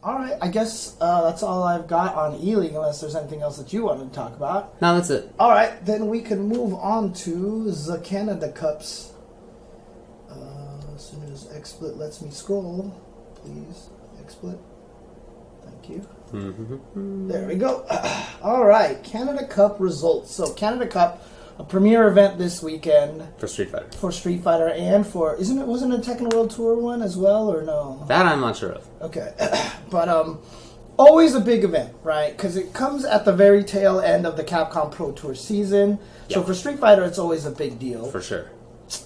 All right, I guess that's all I've got on ELEAGUE, unless there's anything else that you wanted to talk about. No, that's it. All right, then we can move on to the Canada Cups. As soon as XSplit lets me scroll, please, XSplit. Thank you. There we go. All right, Canada Cup results. So Canada Cup, a premier event this weekend For Street Fighter. for Street Fighter and for wasn't it a Tekken World Tour one as well, or no? That I'm not sure of. Okay, but always a big event, right? Because it comes at the very tail end of the Capcom Pro Tour season. So Yep. for Street Fighter, it's always a big deal. For sure.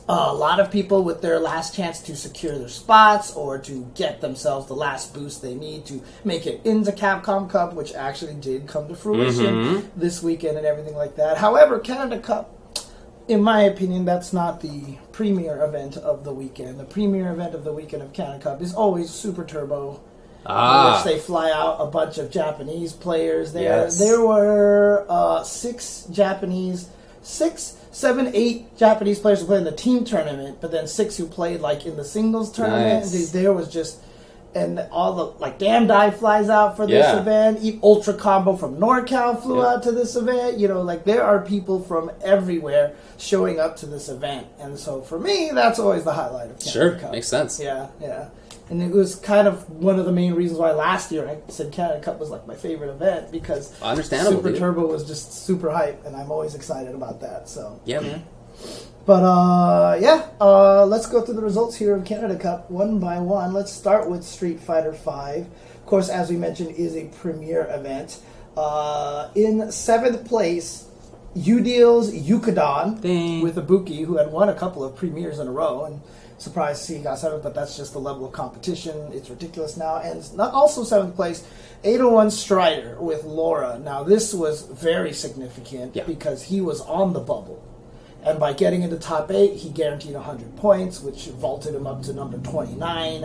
A lot of people with their last chance to secure their spots or to get themselves the last boost they need to make it into Capcom Cup, which actually did come to fruition this weekend and everything like that. However, Canada Cup, in my opinion, that's not the premier event of the weekend. The premier event of the weekend of Canada Cup is always Super Turbo, in which they fly out a bunch of Japanese players there. Yes. There were 7, 8 Japanese players who played in the team tournament, but then 6 who played like in the singles tournament. Nice. There was just, and all the like Damn Dive flies out for this event. Ultra Combo from NorCal flew out to this event. You know, like there are people from everywhere showing up to this event, and so for me, that's always the highlight of Canada Cup. Makes sense. Yeah. And it was kind of one of the main reasons why last year I said Canada Cup was like my favorite event, because Understandable, Super dude. Turbo was just super hype, and I'm always excited about that. So Yeah, man. but let's go through the results here of Canada Cup one by one. Let's start with Street Fighter V. Of course, as we mentioned, is a premier event. In 7th place, Udeal's Yukadon with Ibuki, who had won a couple of premieres in a row, and surprised to see he got 7th, but that's just the level of competition. It's ridiculous now. And not also 7th place, 801 Strider with Laura. Now, this was very significant because he was on the bubble. And by getting into top 8, he guaranteed 100 points, which vaulted him up to number 29.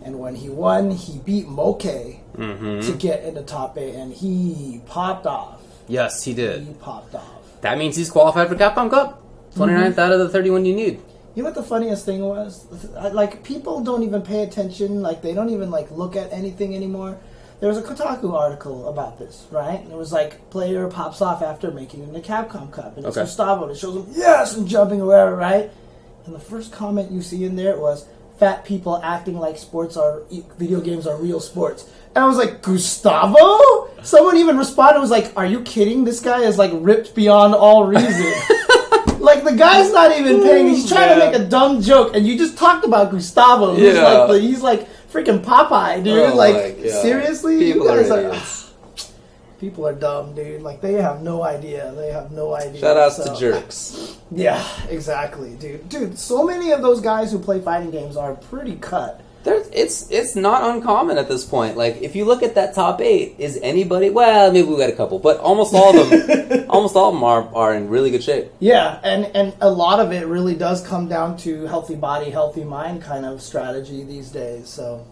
And when he won, he beat Moke to get into top 8, and he popped off. Yes, he did. He popped off. That means he's qualified for Capcom Cup. 29th out of the 31 you need. You know what the funniest thing was? Like, people don't even pay attention. Like, they don't even, like, look at anything anymore. There was a Kotaku article about this, right? And it was like, player pops off after making it in the Capcom Cup. And it's Gustavo, and it shows him, yes, and jumping or whatever, right? And the first comment you see in there was, fat people acting like video games are real sports. And I was like, Gustavo? Someone even responded, was like, are you kidding? This guy is, like, ripped beyond all reason. Like, the guy's not even paying. He's trying to make a dumb joke, and you just talked about Gustavo. He's like freaking Popeye, dude. Seriously? People you guys are idiots. People are dumb, dude. Like, they have no idea. Shout outs to jerks. Yeah, exactly, dude. Dude, so many of those guys who play fighting games are pretty cut. It's not uncommon at this point. Like, if you look at that top 8, is anybody... Well, maybe we got a couple, but almost all of them are in really good shape. Yeah, and a lot of it really does come down to healthy body, healthy mind kind of strategy these days. So,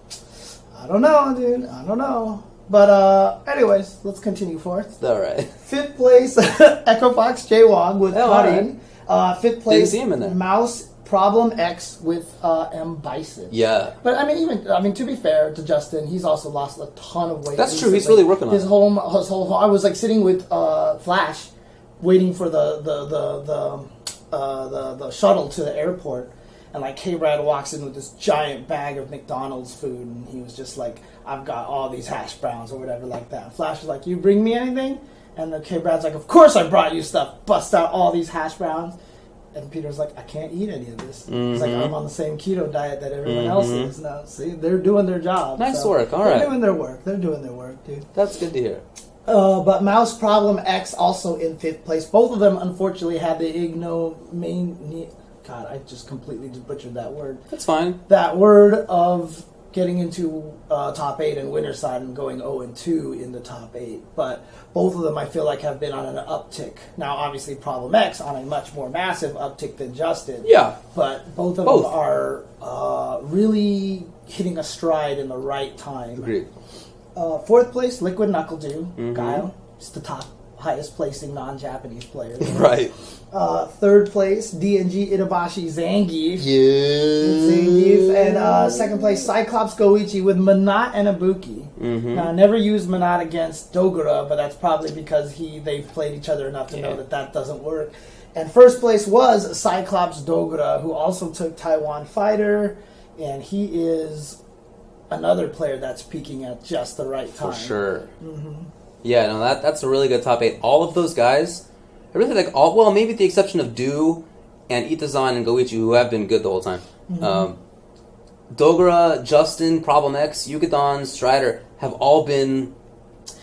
I don't know, dude. I don't know. But, anyways, let's continue forth. All right. 5th place, Echo Fox J Wong with Karin. 5th place, see him in there. Mouse Problem X with M. Bison. Yeah. But I mean, to be fair to Justin, he's also lost a ton of weight. That's true. He's really working on it. His whole. I was like sitting with Flash, waiting for the shuttle to the airport, and like K-Brad walks in with this giant bag of McDonald's food, and he was just like, "I've got all these hash browns or whatever like that." Flash was like, "You bring me anything?" And the K-Brad's like, "Of course I brought you stuff." Bust out all these hash browns. And Peter's like, I can't eat any of this. He's like, I'm on the same keto diet that everyone else is now. See, they're doing their job. Nice work. All right. They're doing their work. They're doing their work, dude. That's good to hear. But Mouse Problem X also in 5th place. Both of them, unfortunately, had the ignominy... God, I just completely butchered that word. That's fine. That word of getting into top 8 in winner side and going 0-2 in the top 8. But both of them, I feel like, have been on an uptick. Now, obviously, Problem X on a much more massive uptick than Justin. Yeah. But both of them are really hitting a stride in the right time. Agreed. 4th place, Liquid Knuckle Dew. Guile. It's the top highest placing non-Japanese player. Right. Third place, DNG Itabashi Zangief. Yeah. Zangief. And second place, Cyclops Goichi with Manat and Ibuki. Now, I never used Manat against Dogura, but that's probably because they've played each other enough to know that doesn't work. And first place was Cyclops Dogura, who also took Taiwan Fighter, and he is another player that's peaking at just the right time. For sure. Yeah, no, that's a really good top 8. All of those guys, I really like well, maybe with the exception of Do and Itazan and Goichi, who have been good the whole time. Dogura, Justin, Problem X, Yugadon, Strider have all been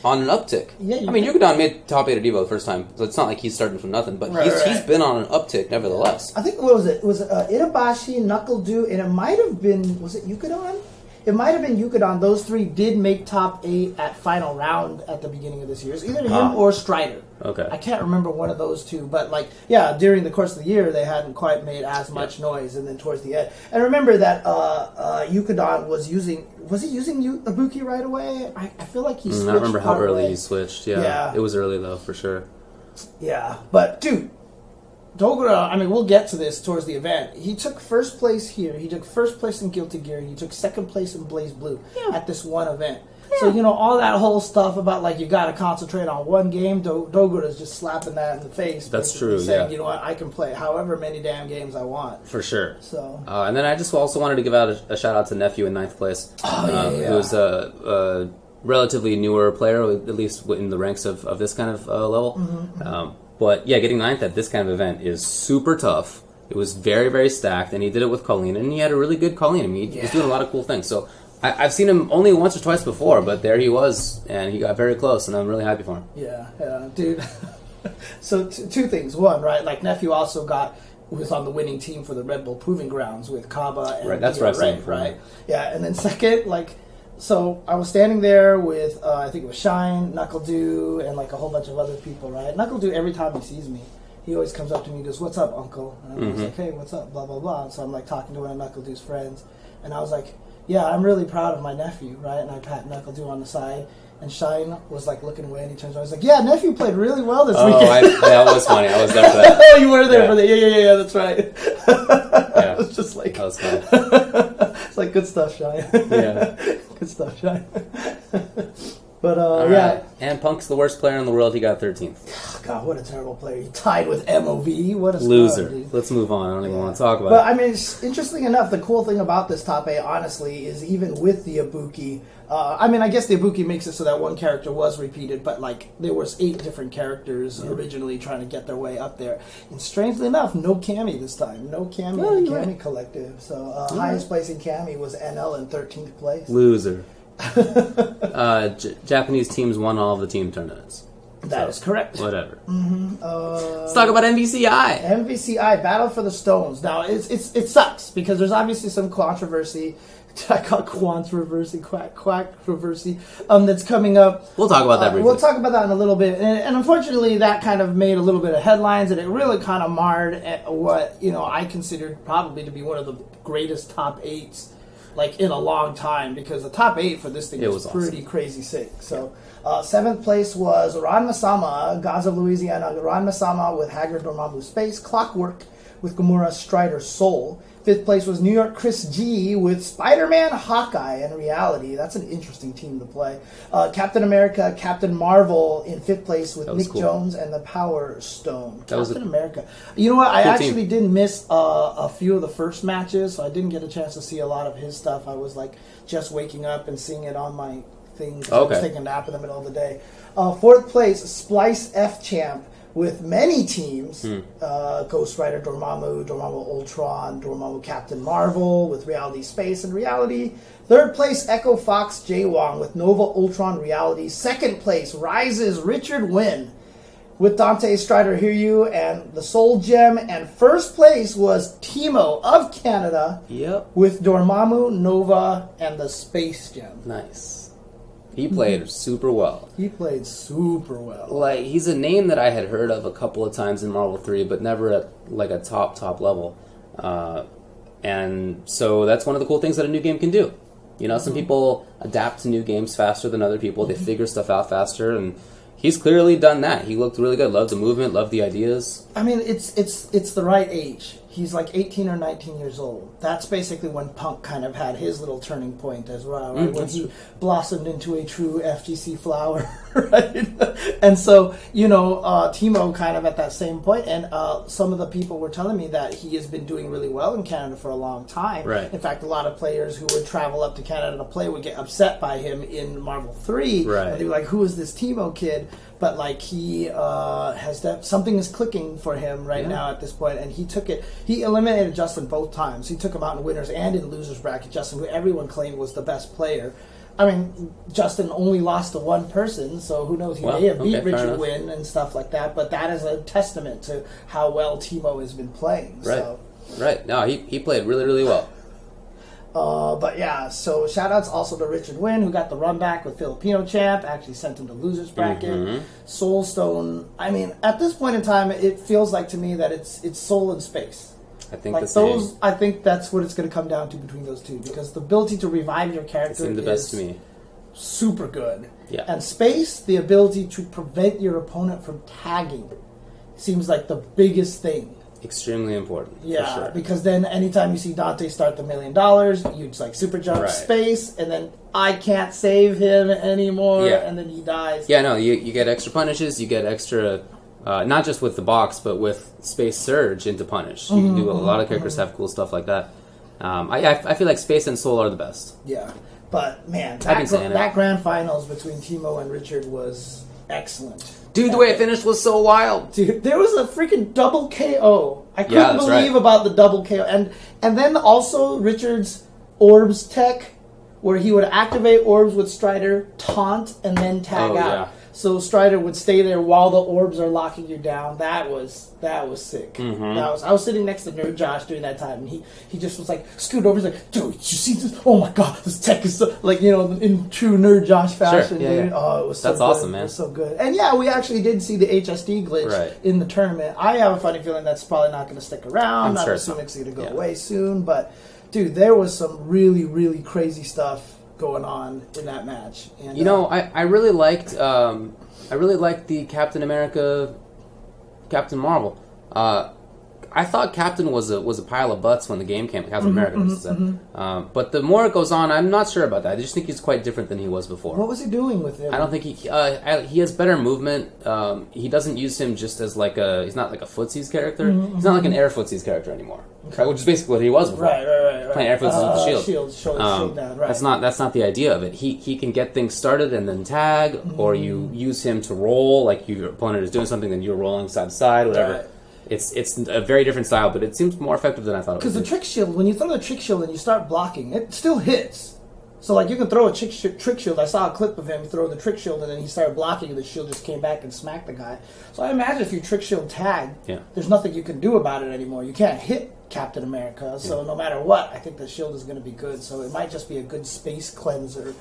on an uptick. Yeah, I mean, Yugadon made top 8 at Evo the first time, so it's not like he's starting from nothing, but he's been on an uptick nevertheless. I think, what was it? It was Itabashi, Knuckle Dew, and it might have been, was it Yugadon? It might have been Yugadon. Those three did make top 8 at final round at the beginning of this year. It's either him or Strider. Okay. I can't remember one of those two, but during the course of the year, they hadn't quite made as much noise, and then towards the end. And remember that Yugadon was he using Ibuki right away? I feel like he switched. I remember how early he switched. Yeah. It was early, though, for sure. Yeah, but, dude, Dogura, I mean, we'll get to this towards the event. He took first place here. He took first place in Guilty Gear. He took second place in Blaze Blue at this one event. Yeah. So, all that whole stuff about, you got to concentrate on one game, Dogura's just slapping that in the face. That's true, saying, you know what, I can play however many damn games I want. For sure. So, and then I just also wanted to give out a shout-out to Nephew in 9th place. Who's a relatively newer player, at least in the ranks of this kind of level. But yeah, getting 9th at this kind of event is super tough. It was very, very stacked, and he did it with Colleen, and he had a really good Colleen. I mean, he was doing a lot of cool things. So I've seen him only once or twice before, but there he was, and he got very close, and I'm really happy for him. Yeah, dude. So two things. One, right, Nephew also was on the winning team for the Red Bull Proving Grounds with Kaba and that's wrestling, right? Yeah, and then second, so I was standing there with, I think it was Shine, Knuckle Dew, and a whole bunch of other people, right? Knuckle Dew, every time he sees me, he always comes up to me and goes, "What's up, uncle?" And I'm like, "Hey, what's up?" Blah, blah, blah. And so I'm talking to one of Knuckle Dew's friends, and I was like, "Yeah, I'm really proud of my nephew," right? And I pat Knuckle Dew on the side, and Shine was looking away, and he turns around, he's like, "Yeah, nephew played really well this weekend." That was funny. I was there for that. Oh, you were there for that. Yeah, that's right. Yeah. It was just that was funny. It's good stuff, Shine. Yeah. Good stuff, Shine. But, yeah. Right. And Punk's the worst player in the world. He got 13th. God, what a terrible player. He tied with MOV. What a loser. Dude. Let's move on. I don't even want to talk about it. But, I mean, interesting enough, the cool thing about this top 8, honestly, is even with the Ibuki, I guess the Ibuki makes it so that one character was repeated, but, there was 8 different characters originally trying to get their way up there. And strangely enough, no Cammy this time. No Cammy in the Cammy collective. So, highest place in Cammy was NL in 13th place. Loser. Japanese teams won all of the team tournaments. That is correct. Whatever. Let's talk about MVCI. MVCI, Battle for the Stones. Now, it sucks because there's obviously some controversy. I call controversy, quack-controversy, that's coming up. We'll talk about that briefly. We'll talk about that in a little bit. And unfortunately, that kind of made a little bit of headlines, and it really kind of marred what, I considered probably to be one of the greatest top 8s in a long time, because the top 8 for this thing was pretty awesome. Crazy sick. So, 7th place was Ranma-sama, Gaza, Louisiana. Ranma-sama with Haggard Dormammu Space, Clockwork with Gamora Strider Soul. 5th place was New York Chris G with Spider-Man, Hawkeye, and Reality. That's an interesting team to play. Captain America, Captain Marvel in 5th place with Nick Jones and the Power Stone. Captain America. You know what? I actually did miss a few of the first matches, so I didn't get a chance to see a lot of his stuff. I was just waking up and seeing it on my thing. I was taking a nap in the middle of the day. 4th place, Splice F Champ with many teams, Ghost Rider, Dormammu, Ultron, Dormammu Captain Marvel with Reality Space and Reality. 3rd place, Echo Fox J. Wong with Nova Ultron Reality. 2nd place, Rises Richard Wynn with Dante Strider Hiryu and the Soul Gem. And 1st place was Timo of Canada with Dormammu, Nova, and the Space Gem. Nice. He played super well. He's a name that I had heard of a couple of times in Marvel 3, but never at a top level. And so that's one of the cool things that a new game can do. Some people adapt to new games faster than other people. They figure stuff out faster, and he's clearly done that. He looked really good. Loved the movement. Loved the ideas. I mean, it's the right age. He's like 18 or 19 years old. That's basically when Punk kind of had his little turning point as well, right? When he blossomed into a true FGC flower, right? And so, Timo kind of at that same point, and some of the people were telling me that he has been doing really well in Canada for a long time. Right. In fact, a lot of players who would travel up to Canada to play would get upset by him in Marvel 3. Right. And they were like, who is this Timo kid? But like he has something is clicking for him right now at this point, and he took it. He eliminated Justin both times. He took him out in winners and in losers bracket. Justin, who everyone claimed was the best player. I mean, Justin only lost to one person, so who knows? He may have beat Richard Wynn and stuff like that. But that is a testament to how well Timo has been playing. Right. So. Right. No, he played really, really well. But yeah, so shout-outs also to Richard Wynn, who got the run back with Filipino champ, actually sent him to losers bracket. Soulstone, I mean, at this point in time, it feels like to me that it's soul and space. I think like the same. those, I think that's what it's going to come down to between those two, because the ability to revive your character seemed the best to me. Super good. Yeah. And space, the ability to prevent your opponent from tagging, seems like the biggest thing. Extremely important. Yeah, for sure. because then anytime you see Dante start the $1 million, you just like super jump space, and then I can't save him anymore, and then he dies. Yeah, no, you get extra punishes, you get extra, not just with the box, but with space surge into punish. You can do a lot of characters have cool stuff like that. I feel like space and soul are the best. Yeah, but man, that grand finals between Timo and Richard was excellent. Dude, the way it finished was so wild. Dude, there was a freaking double KO. I couldn't believe about the double KO. And then also Richard's orbs tech, where he would activate orbs with Strider, taunt, and then tag out. Yeah. So Strider would stay there while the orbs are locking you down. That was sick. I was sitting next to Nerd Josh during that time, and he just was like, scoot over. He's like, dude, did you see this? Oh my god, this tech is so, like, in true Nerd Josh fashion. Sure, yeah, dude. Oh, it was so That's good. Awesome, man. It was so good. And yeah, we actually did see the HSD glitch in the tournament. I have a funny feeling that's probably not going to stick around. I'm assuming it's going to go away soon. But dude, there was some really, really crazy stuff going on in that match. And, I really liked the Captain America, Captain Marvel. I thought Captain was a pile of butts when the game came. Captain America, but the more it goes on, I'm not sure about that. I just think he's quite different than he was before. What was he doing with him? I don't think he has better movement. He doesn't use him just as he's not like a footsies character. He's not like an air footsies character anymore, right? Which is basically what he was before. Right. Playing air footsies with the shield. Shield down, right. That's not the idea of it. He can get things started and then tag, or you use him to roll, like your opponent is doing something, then you're rolling side to side, whatever. Right. It's a very different style, but it seems more effective than I thought it would be. Because the trick shield, when you throw the trick shield and you start blocking, it still hits. So, like, you can throw a trick shield. I saw a clip of him throw the trick shield, and then he started blocking, and the shield just came back and smacked the guy. So I imagine if you trick shield tag, there's nothing you can do about it anymore. You can't hit Captain America, so no matter what, I think the shield is going to be good. So it might just be a good space cleanser.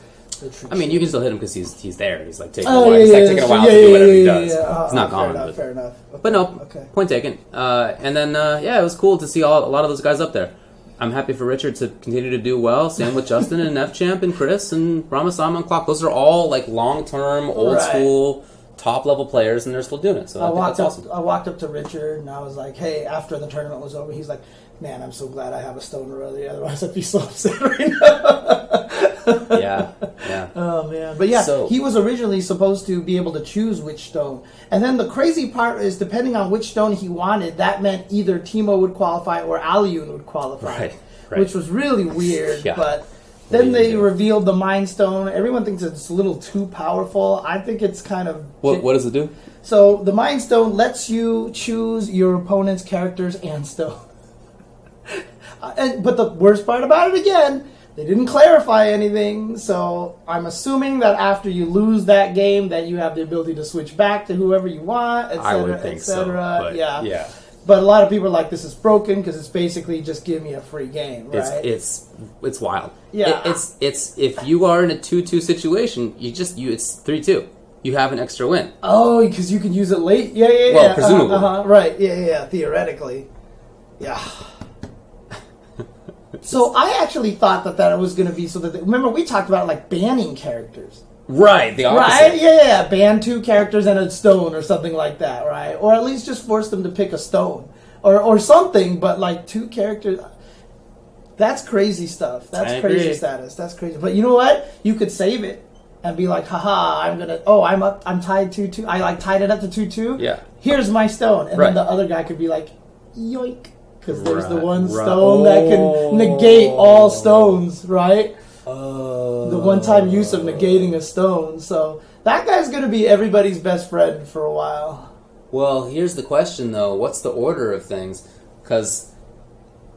I mean, you can still hit him because he's there. He's like taking a while. He's like taking a while to do whatever he does. It's not gone. Fair enough. Okay. But no, point taken. And then it was cool to see a lot of those guys up there. I'm happy for Richard to continue to do well. Same with Justin and F-Champ and Chris and Ramasama and Clock. Those are all like long-term, old-school, top-level players, and they're still doing it. So that's awesome. I walked up to Richard, and I was like, hey, after the tournament was over, he's like, man, I'm so glad I have a stoner early. Otherwise, I'd be so upset right now. Yeah. Oh, man. But yeah, he was originally supposed to be able to choose which stone. And then the crazy part is, depending on which stone he wanted, that meant either Timo would qualify or Aliun would qualify. Right. Which was really weird. But then they revealed the Mind Stone. Everyone thinks it's a little too powerful. I think it's kind of... What does it do? So the Mind Stone lets you choose your opponent's characters and stone. But the worst part about it, again, they didn't clarify anything, so I'm assuming that after you lose that game, that you have the ability to switch back to whoever you want, etc., I would think etc. so, Yeah. But a lot of people are like, this is broken because it's basically just give me a free game, right? It's wild. Yeah. It's if you are in a 2-2 situation, it's 3-2. You have an extra win. Oh, because you can use it late? Yeah. Well, presumably. Right, yeah, theoretically. Yeah. So I actually thought that it was going to be so that... remember, we talked about, like, banning characters. Right, the opposite. Right? Yeah. Ban 2 characters and a stone or something like that, right? Or at least just force them to pick a stone. Or something, but like 2 characters... That's crazy stuff. That's crazy status. That's crazy. But you know what? You could save it and be like, haha, I'm tied 2-2. I like tied it up to 2-2. Yeah. Here's my stone. And then the other guy could be like, yoink. Because there's the one stone that can negate all stones, right? The one-time use of negating a stone. So that guy's going to be everybody's best friend for a while. Well, here's the question, though. What's the order of things? Because...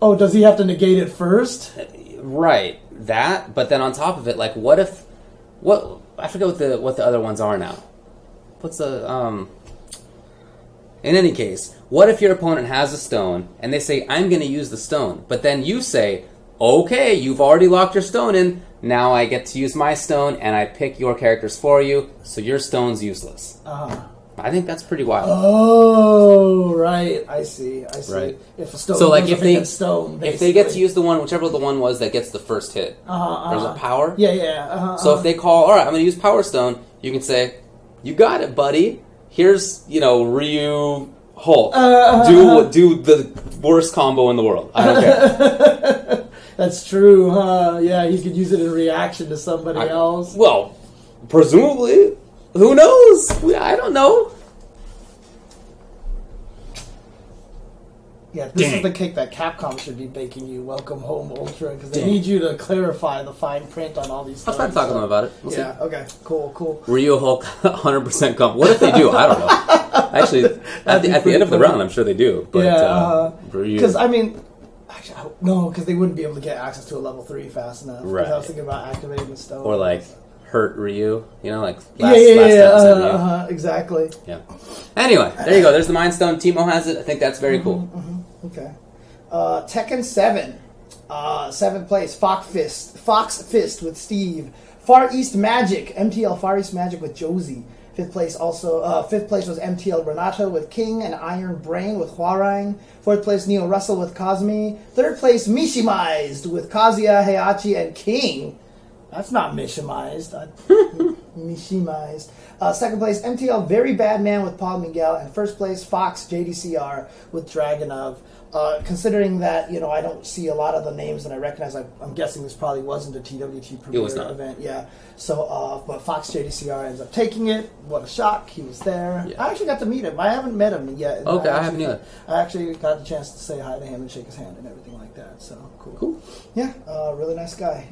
Oh, does he have to negate it first? Right. That, but then on top of it, like, what if... I forget what the other ones are now. What's the... In any case, what if your opponent has a stone, and they say, I'm going to use the stone, but then you say, okay, you've already locked your stone in, now I get to use my stone, and I pick your characters for you, so your stone's useless. I think that's pretty wild. Oh, right. I see. Right. If a stone so, like, if they get to use whichever the one was that gets the first hit, there's a power. Yeah. So if they call, all right, I'm going to use Power Stone, you can say, you got it, buddy. Here's, Ryu Hulk. Do the worst combo in the world. I don't care. That's true, huh? Yeah, you could use it in reaction to somebody else. Well, presumably. Who knows? I don't know. Yeah, this is the cake that Capcom should be baking you. Welcome home, Ultra, because they need you to clarify the fine print on all these things. I'll try to talk to them about it. We'll see. Okay. Cool. Ryu Hulk 100% comp. What if they do? I don't know. Actually, at the end of the round, I'm sure they do. But, because, because they wouldn't be able to get access to a level 3 fast enough. Right. I was thinking about activating the stone. Or, like... hurt Ryu, last episode. Exactly. Yeah. Anyway, there you go. There's the Mind Stone. Teemo has it. I think that's very cool. Okay. Tekken 7. 7th place, Fox Fist with Steve. Far East Magic, MTL Far East Magic with Josie. 5th place was MTL Renato with King and Iron Brain with Huarang. 4th place, Neo Russell with Cosme. 3rd place, Mishimized with Kazuya, Heihachi, and King. That's not Mishimized. Mishimized. 2nd place, MTL Very Bad Man with Paul Miguel. And 1st place, Fox JDCR with Dragonov. Considering that, I don't see a lot of the names that I recognize, I'm guessing this probably wasn't a TWT premiere event. Yeah. So, but Fox JDCR ends up taking it. What a shock. He was there. Yeah. I actually got to meet him. I haven't met him yet. Okay, I haven't either. I actually got the chance to say hi to him and shake his hand and everything like that. So, cool. Yeah, really nice guy.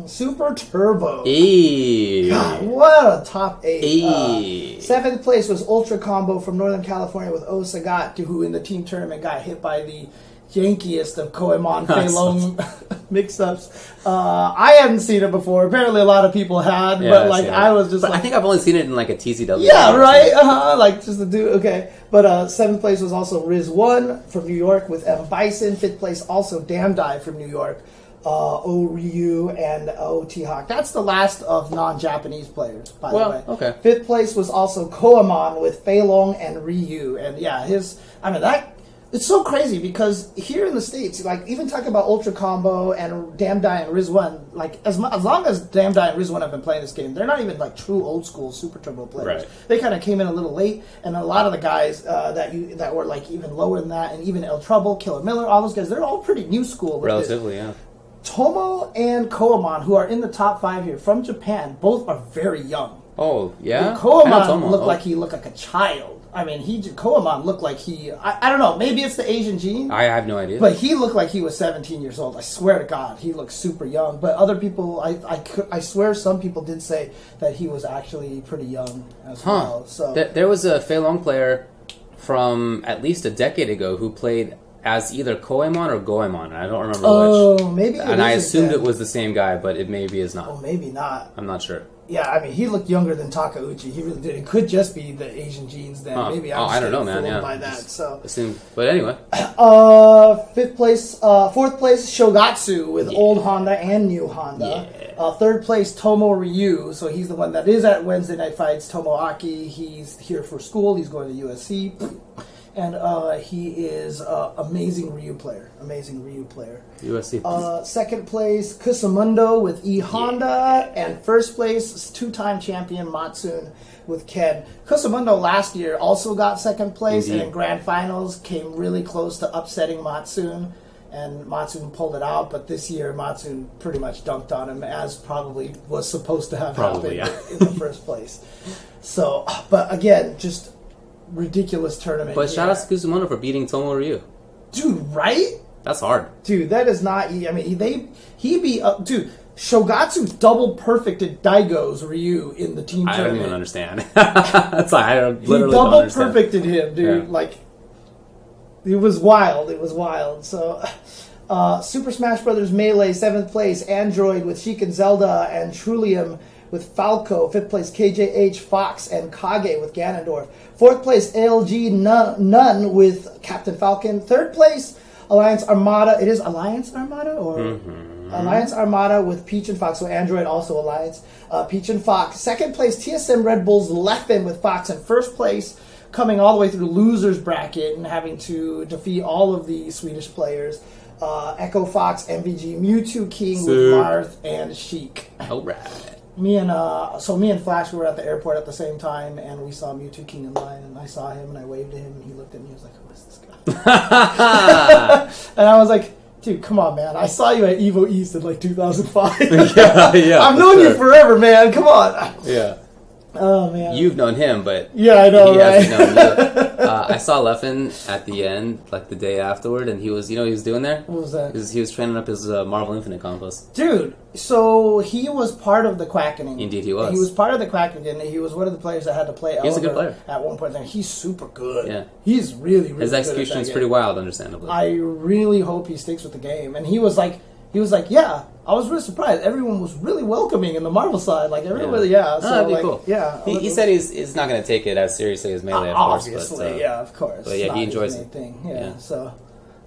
Super Turbo. God, what a top 8. 7th place was Ultra Combo from Northern California with O Sagat, who in the team tournament got hit by the jankiest of Koemon Fei Long mix-ups. I hadn't seen it before. Apparently a lot of people had, but I was just I think I've only seen it in like a TCW. Yeah, right? Like just the dude, okay. But 7th place was also Riz1 from New York with M. Bison. 5th place also Damdai from New York. O Ryu and O T-Hawk. That's the last of non-Japanese players, by the way. Okay. 5th place was also Koemon with Fei Long and Ryu. And it's so crazy because here in the States, like even talking about Ultra Combo and Damdai and Riz1, like as long as Damdai and Riz1 have been playing this game, they're not even like true old school Super Turbo players. Right. They kind of came in a little late, and a lot of the guys that were like even lower than that, and even El Trouble, Killer Miller, all those guys, they're all pretty new school. Relatively, yeah. Tomo and Koemon, who are in the top 5 here from Japan, both are very young. Oh, yeah? And Koemon looked like a child. I mean, Koemon looked like I don't know, maybe it's the Asian gene. I have no idea. But he looked like he was 17 years old. I swear to God, he looked super young. But other people, I swear some people did say that he was actually pretty young as well. So there was a Fei Long player from at least a decade ago who played as either Koemon or Goemon. I don't remember which. Oh, maybe and I assumed it was the same guy, but it maybe is not. Oh, maybe not. I'm not sure. Yeah, I mean, he looked younger than Takeuchi. He really did. It could just be the Asian genes then. Maybe I don't know, man. Yeah. By that. So assume. But anyway. 4th place Shogatsu with old Honda and new Honda. Yeah. 3rd place Tomo Ryu. So he's the one that is at Wednesday Night Fights. Tomoaki. He's here for school. He's going to USC. And he is amazing Ryu player. USC. Second place, Kusamundo with E Honda. And first place, two-time champion Matsune with Ken. Kusamundo last year also got second place, and in grand finals came really close to upsetting Matsune. And Matsune pulled it out, but this year Matsune pretty much dunked on him, as probably was supposed to have happened in the first place. So, but again, just ridiculous tournament. But shout out to Kusumono for beating Tomo Ryu. Dude, right? That's hard. Dude, that is not... I mean, he beat... dude, Shogatsu double perfected Daigo's Ryu in the team tournament. I don't even understand. That's like, I literally double don't understand. Perfected him, dude. Yeah. Like, it was wild. It was wild. So, Super Smash Bros. Melee, 7th place. Android with Sheik and Zelda, and Trillium with Falco. 5th place, KJH, Fox, and Kage with Ganondorf. 4th place, ALG Nun with Captain Falcon. 3rd place, Alliance Armada. It is Alliance Armada? Or Alliance Armada with Peach and Fox. So Android also Alliance. Peach and Fox. 2nd place, TSM Red Bulls Leffen with Fox. And 1st place, coming all the way through the losers bracket and having to defeat all of the Swedish players. Echo Fox, MVG, Mewtwo King with Marth and Sheik. All right. Me and Flash were at the airport at the same time, and we saw Mewtwo King in line, and I saw him, and I waved to him, and he looked at me, he was like, who is this guy? And I was like, dude, come on, man. I saw you at Evo East in, 2005. yeah. I've known you forever, man. Come on. Yeah. Oh, man. You've known him, but yeah, I know, he right? hasn't known you. I saw Leffen at the end, the day afterward, and he was, what he was doing there? What was that? He was training up his Marvel Infinite combos. Dude, so he was part of the Quackening. Indeed he was. He was part of the Quackening. He was one of the players that had to play He was a good player. At one point. He's super good. Yeah. He's really, really his good. His execution is pretty wild, understandably. I really hope he sticks with the game. And he was like, yeah, I was really surprised. Everyone was really welcoming in the Marvel side. Everybody, yeah. So, that'd be cool. Yeah. He said he's not going to take it as seriously as Melee, of course. Obviously, yeah, of course. But yeah, he enjoys it. Thing. Yeah, so...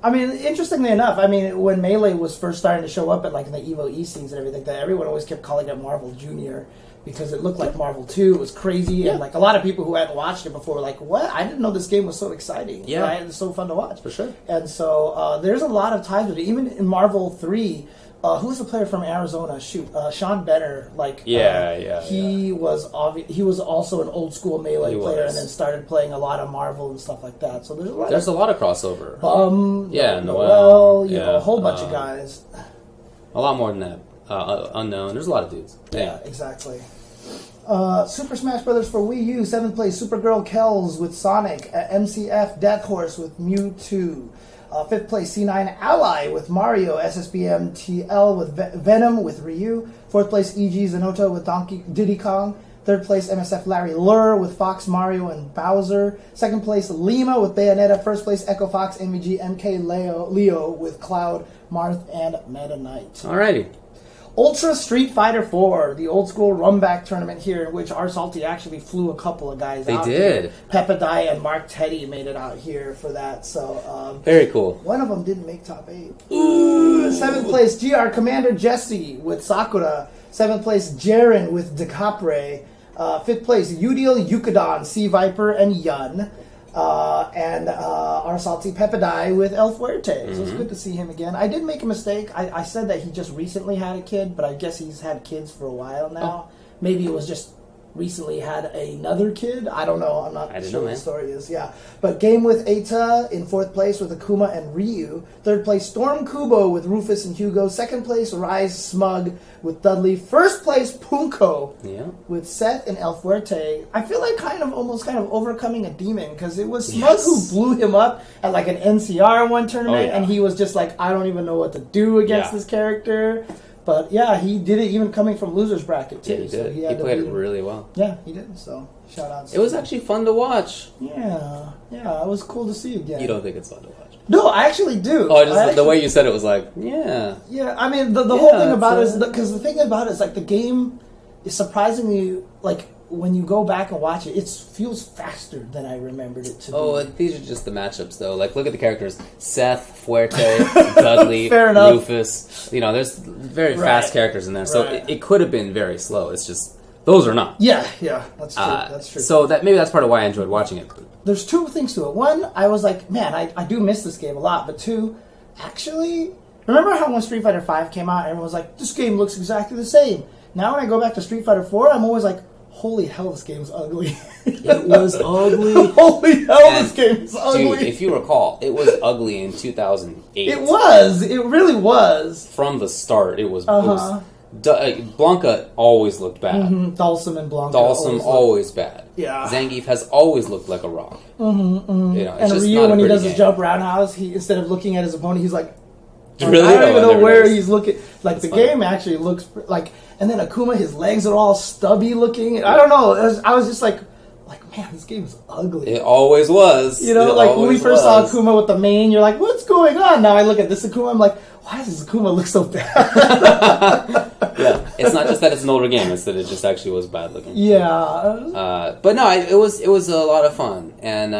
I mean, interestingly enough, when Melee was first starting to show up at, in the Evo East scenes and everything, that everyone always kept calling it Marvel Junior because it looked like Marvel 2. It was crazy, and, a lot of people who hadn't watched it before were like, what? I didn't know this game was so exciting. Yeah. Right? It was so fun to watch. For sure. And so, there's a lot of ties with it. Even in Marvel 3... who's the player from Arizona? Sean Benner. He was also an old school Melee player, and then started playing a lot of Marvel and stuff like that. So there's a lot of crossover. Noel, a whole bunch of guys. A lot more than that. Unknown. There's a lot of dudes. Yeah, exactly. Super Smash Bros. For Wii U, 7th place, Supergirl Kells with Sonic. MCF Death Horse with Mewtwo. 5th place, C9 Ally with Mario. SSBM TL with Venom with Ryu. 4th place, EG Zenoto with Diddy Kong. 3rd place, MSF Larry Lure with Fox, Mario, and Bowser. 2nd place, Lima with Bayonetta. 1st place, Echo Fox, MVG, MK Leo with Cloud, Marth, and Meta Knight. Alrighty. Ultra Street Fighter 4, the old school run-back tournament here, in which our Salty actually flew a couple of guys out. They did. Peppadai and Mark Teddy made it out here for that. So very cool. One of them didn't make top 8. Ooh. 7th place, GR Commander Jesse with Sakura. 7th place, Jaren with Decapre. 5th place, Udil Yukadon, Sea Viper, and Yun. And our Salty Peppadai with El Fuerte. So it's good to see him again. I did make a mistake. I said that he just recently had a kid, but I guess he's had kids for a while now. Maybe it was just recently had another kid. I don't know. I'm not sure what the story is. Yeah. But Game with Eita in 4th place with Akuma and Ryu. 3rd place, Storm Kubo with Rufus and Hugo. 2nd place, Rise Smug with Dudley. 1st place, Punko with Seth and El Fuerte. I feel like almost overcoming a demon, because it was Smug who blew him up at an NCR in one tournament, and he was just like, I don't even know what to do against this character. But yeah, he did it even coming from losers bracket too. Yeah, he did. So he played it really well. Yeah, he did. So shout out. It was actually fun to watch. Yeah, it was cool to see again. You don't think it's fun to watch? No, I actually do. Oh, just the way you said it was like, yeah. Yeah, I mean the whole thing about it is because the thing about it is the game is surprisingly when you go back and watch it, it feels faster than I remembered it to be. Oh, these are just the matchups, though. Look at the characters. Seth, Fuerte, Dudley, Rufus. There's very fast characters in there. So it could have been very slow. It's just Those are not. Yeah, that's true. That's true. So maybe that's part of why I enjoyed watching it. There's two things to it. One, I was like, man, I do miss this game a lot. But two, actually, remember how when Street Fighter V came out, everyone was like, this game looks exactly the same. Now when I go back to Street Fighter 4, I'm always like, holy hell, this game's ugly. It was ugly. Holy hell, this game is ugly. Dude, if you recall, it was ugly in 2008. It was. It really was. From the start, it was... Blanca always looked bad. Mm-hmm. Dhalsim and Blanca. Dhalsim always bad. Yeah. Zangief has always looked like a rock. Mm-hmm, mm-hmm. You know, and just Ryu, not when he does game. his jump roundhouse, he instead of looking at his opponent, he's like... Really? I don't even know where knows. he's looking. Like, That's the funny. game actually looks... like. And then Akuma, his legs are all stubby looking. I don't know. I was just like, man, this game is ugly. It always was. You know, It like when we always first saw was. Akuma with the mane, you're like, what's going on? Now I look at this Akuma, I'm like, why does this Akuma look so bad? Yeah, it's not just that it's an older game; it's that it just actually was bad looking. Yeah. But no, it was a lot of fun, and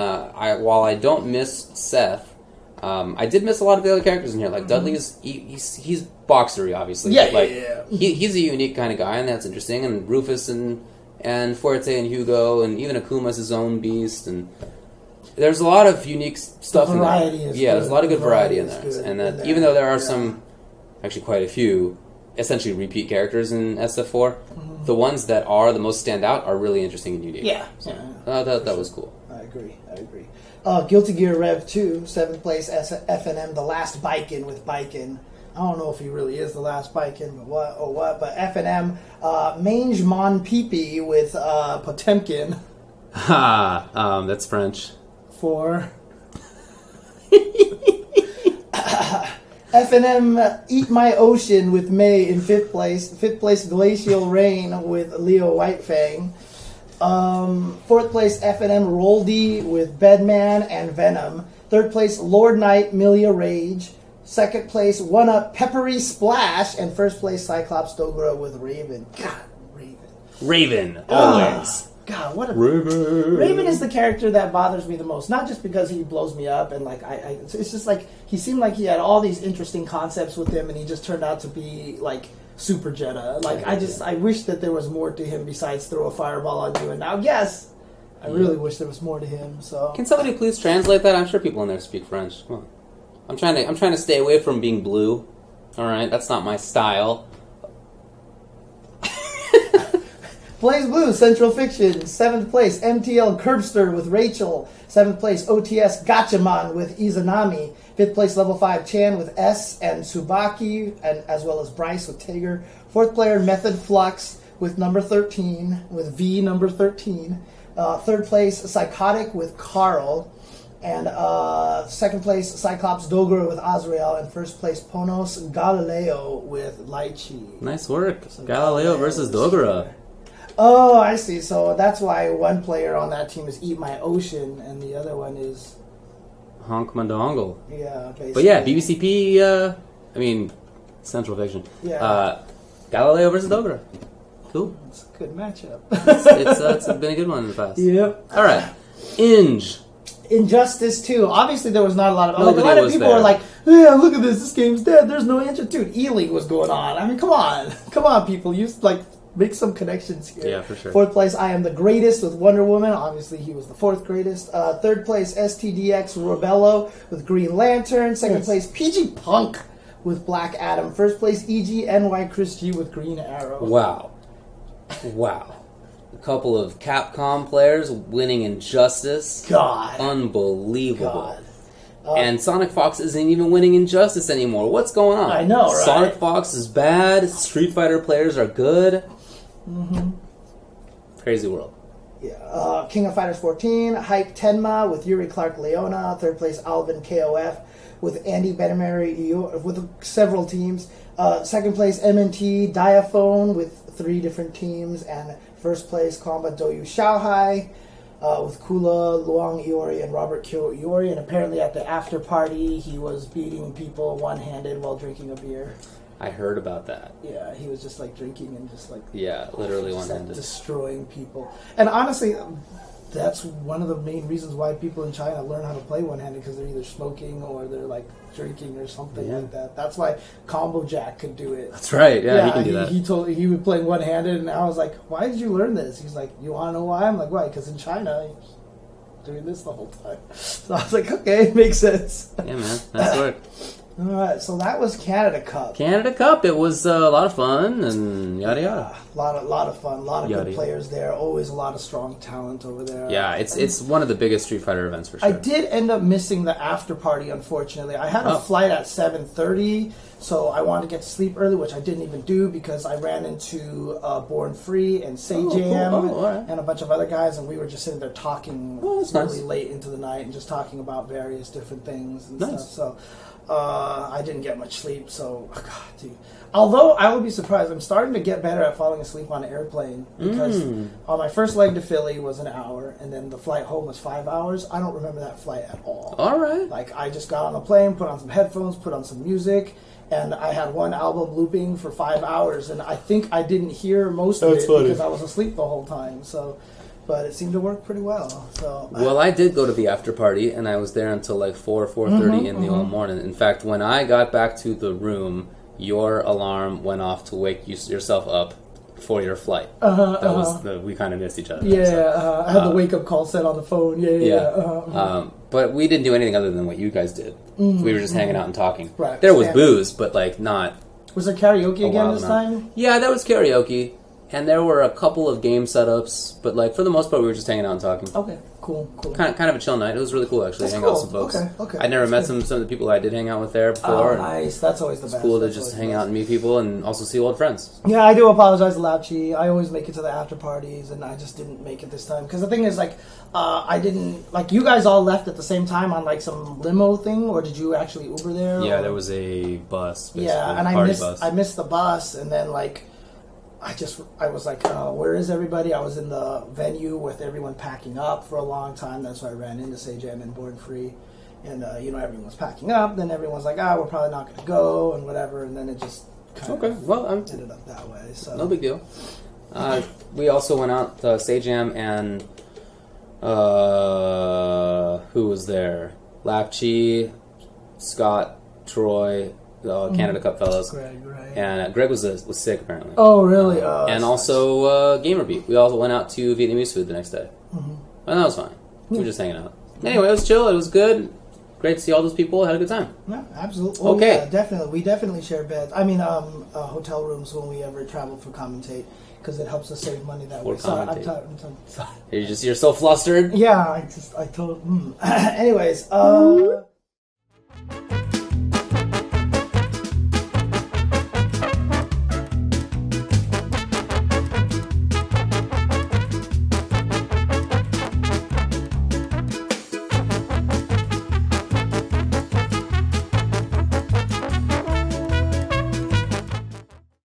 while I don't miss Seth, I did miss a lot of the other characters in here. Like Dudley he's boxery, obviously. Yeah, but like, yeah. He's a unique kind of guy, and that's interesting. And Rufus and Forte and Hugo, and even Akuma's his own beast, and there's a lot of unique stuff in there. There's a lot of good variety in there. And that even though there are some, actually quite a few, essentially repeat characters in SF4, the ones that are the most stand out are really interesting and unique. Yeah. So, that was cool. I agree. Guilty Gear Rev 2, 7th place FNM, the last Biken with Biken. I don't know if he really is the last Biken, but But FNM, Mange Mon Pipi with Potemkin. Ha! That's French. For FNM Eat My Ocean with May in 5th place. 5th place Glacial Rain with Leo Whitefang. 4th place FNM Roldy with Bedman and Venom. 3rd place Lord Knight Milia Rage. 2nd place One Up Peppery Splash. And 1st place Cyclops Dogra with Raven. God, Raven, always. God, what a... Raven. Raven is the character that bothers me the most. Not just because he blows me up and like it's just like he seemed like he had all these interesting concepts with him and he just turned out to be like Super Jetta. Like I wish that there was more to him besides throw a fireball on you and now yes. I really wish there was more to him. So Can somebody please translate that? I'm sure people in there speak French. Come on. I'm trying to stay away from being blue. Alright, that's not my style. Blaze Blue, Central Fiction, 7th place, MTL Curbster with Rachel, 7th place, OTS Gatchaman with Izanami, 5th place, Level 5 Chan with S and Tsubaki, and as well as Bryce with Tager, 4th player, Method Flux with number 13, with V number 13, 3rd place, Psychotic with Carl, and 2nd place, Cyclops Dogra with Azrael, and 1st place, Ponos Galileo with Lychee. Nice work. So Galileo versus Dogra. Oh, I see. So that's why one player on that team is Eat My Ocean, and the other one is... Honk Mandongle. Yeah, basically. But yeah, BBCP, Central Fiction. Yeah. Galileo versus Dogra. Cool. It's a good matchup. It's been a good one in the past. Yep. Alright. Inge. Injustice 2. Obviously, there was not a lot of... Nobody a lot of was people there. were like, yeah, look at this game's dead. There's no Injustice. Dude, E-League was going on. I mean, come on. Come on, people. You, make some connections here. Yeah, for sure. 4th place, I Am the Greatest with Wonder Woman. Obviously, he was the 4th greatest. 3rd place, STDX Rebello with Green Lantern. 2nd place, PG Punk with Black Adam. 1st place, EGNY Chris G with Green Arrow. Wow. A couple of Capcom players winning Injustice. God. Unbelievable. God. And Sonic Fox isn't even winning Injustice anymore. What's going on? I know, right? Sonic Fox is bad. Street Fighter players are good. Mm-hmm. Crazy world. Yeah. King of Fighters 14, Hype Tenma with Yuri Clark Leona. 3rd place, Alvin KOF with Andy Benamari with several teams. 2nd place, MNT Diaphone with 3 different teams. And 1st place, Combat Doyu Shaohai with Kula, Luang Iori, and Robert Kyo Iori. And apparently at the after party, he was beating people one-handed while drinking a beer. I heard about that. Yeah, he was just like drinking and just like... Yeah, literally just, one-handed. destroying people. And honestly, that's one of the main reasons why people in China learn how to play one-handed, because they're either smoking or they're like drinking or something like that. That's why Combo Jack could do it. That's right. Yeah, he can do that. He told he would play one-handed, and I was like, "Why did you learn this?" He's like, "You want to know why?" I'm like, "Why?" Because in China, doing this the whole time. So I was like, "Okay, makes sense." Yeah, man, that's right. All right, so that was Canada Cup. Canada Cup. It was a lot of fun and yada yada. A lot of fun. A lot of good players there. Always a lot of strong talent over there. Yeah, it's one of the biggest Street Fighter events for sure. I did end up missing the after party, unfortunately. I had a flight at 7:30, so I wanted to get to sleep early, which I didn't even do because I ran into Born Free and Jam and a bunch of other guys, and we were just sitting there talking really late into the night and just talking about various different things and stuff. So. I didn't get much sleep, so God, dude. Although I would be surprised, I'm starting to get better at falling asleep on an airplane because on my first leg to Philly was an hour, and then the flight home was 5 hours. I don't remember that flight at all. All right, like I just got on a plane, put on some headphones, put on some music, and I had one album looping for 5 hours, and I think I didn't hear most of it because I was asleep the whole time. So. But it seemed to work pretty well. So I did go to the after party, and I was there until like 4:30 in the old morning. In fact, when I got back to the room, your alarm went off to wake yourself up for your flight. We kind of missed each other. Yeah, I had the wake up call set on the phone. But we didn't do anything other than what you guys did. We were just hanging out and talking. Right. There was booze, but like not. Was there karaoke again this time? Yeah, there was karaoke. And there were a couple of game setups, but like for the most part, we were just hanging out and talking. Okay, cool. Kind of a chill night. It was really cool actually. Hang out with some folks. Okay. I never met some of the people I did hang out with there before. Oh, nice. That's always the best. It's cool to just hang out and meet people and also see old friends. Yeah, I do apologize to Lapchi. I always make it to the after parties, and I just didn't make it this time because the thing is, like, I didn't like you guys all left at the same time on like some limo thing, or did you actually Uber there? Yeah, there was a bus. Yeah, and I missed the bus, and then like. I was like, where is everybody? I was in the venue with everyone packing up for a long time. That's why I ran into Jam and Born Free. And, everyone was packing up. Then everyone's like, we're probably not going to go and whatever. And then it just kind of ended up that way. So no big deal. We also went out to Jam and who was there? Lapchi, Scott, Troy, Canada Cup fellows. Greg, right. And Greg was sick apparently. Oh, really? And also Gamerbeat. We also went out to Vietnamese food the next day. And that was fine. We were just hanging out. Anyway, it was chill. It was good. Great to see all those people. Had a good time. Yeah, absolutely. Oh, okay. Yeah, definitely. We definitely share beds. I mean, hotel rooms when we ever travel for commentate because it helps us save money that way. Sorry, I'm You're so flustered. Yeah, I told. Anyways.